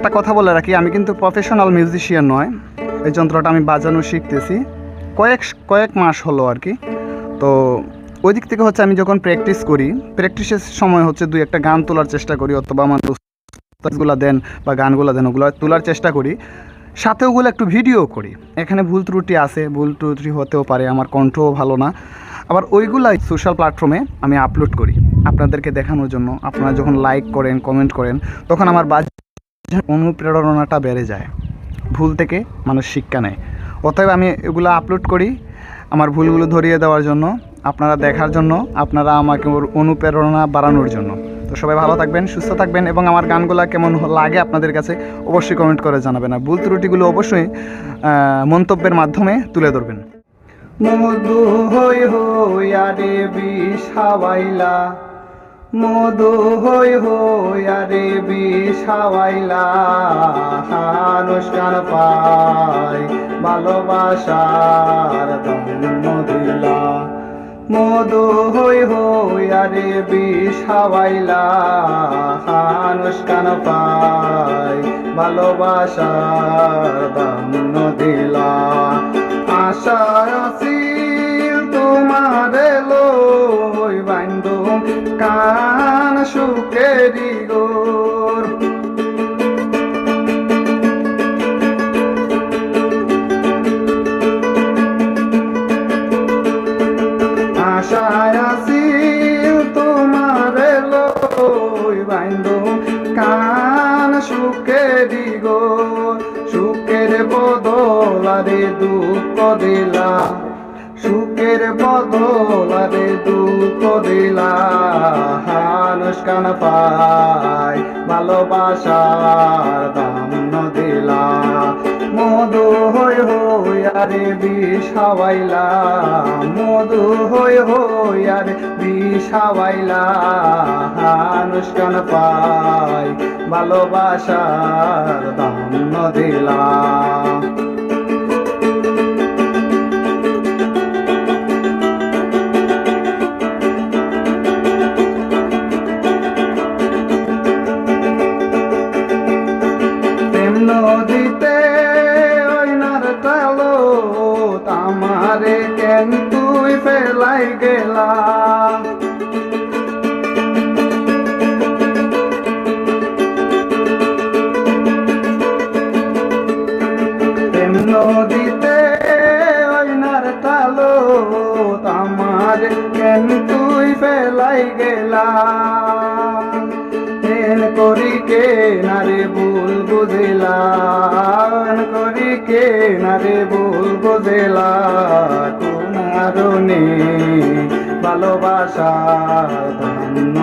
একটা কথা বলে রাখি, আমি কিন্তু প্রফেশনাল মিউজিশিয়ান নয়। এই যন্ত্রটা আমি বাজানো শিখতেছি কয়েক মাস হলো আর কি। তো ওই দিক থেকে হচ্ছে আমি যখন প্র্যাকটিসের সময় হচ্ছে দুই একটা গান তোলার চেষ্টা করি, অথবা আমার উস্তাদগুলো দেন বা গানগুলো দেন ওগুলো তোলার চেষ্টা করি, সাথে ওগুলো একটু ভিডিও করি। এখানে ভুল ত্রুটি হতেও পারে, আমার কণ্ঠও ভালো না। আবার ওইগুলাই সোশ্যাল প্ল্যাটফর্মে আমি আপলোড করি আপনাদেরকে দেখানোর জন্য। আপনারা যখন লাইক করেন, কমেন্ট করেন, তখন আমার অনুপ্রেরণাটা বেড়ে যায়। ভুল থেকে মানুষ শিক্ষা নেয়। অতএব আমি এগুলো আপলোড করি আমার ভুলগুলো ধরিয়ে দেওয়ার জন্য, আপনারা দেখার জন্য, আপনারা আমাকে অনুপ্রেরণা বাড়ানোর জন্য। তো সবাই ভালো থাকবেন, সুস্থ থাকবেন, এবং আমার গানগুলো কেমন লাগে আপনাদের কাছে অবশ্যই কমেন্ট করে জানাবেন। আর ভুল ত্রুটিগুলো অবশ্যই মন্তব্যের মাধ্যমে তুলে ধরবেন। মধু হই হই আরে বিষ হাওয়াইলা, মধু হই হই আরে বিষ হাওয়াইলা, অনুষ্ঠান পাই ভালোবাসার ধন্য দিলা। মধু হই হই আরে বিষ হাওয়াইলা, অনুষ্ঠান পাই ভালোবাসার ধন্য দিলা। আশা আছিল তোমার লই বান্ধু কান সুখেরি গোর, আশায় আছিল তোমার লই বান্ধু কান সুখেরি গোর। সুখের বদলারে দুঃখ দিলা, সুখের বদলারে দুঃখ দিলা, অনুষ্ঠান পাই ভালোবাসার দাম দিলা। মধু হই হই আরে বিষ হাওয়াইলা, মধু হই হই আরে বিষ হাওয়াইলা, অনুষ্ঠান পাই ভালোবাসার দাম দিলা। নদীতে ওইনার টালো আমারে কেন তুই ফেলাই গেলা, নদীতে ওইনার টালো আমারে কেন তুই ফেলাই গেলা। করি কে নারে ভুল বুঝিলা, করি কে নারে ভুল বুঝিলা, কোন আরনে ভালোবাসা ধন্য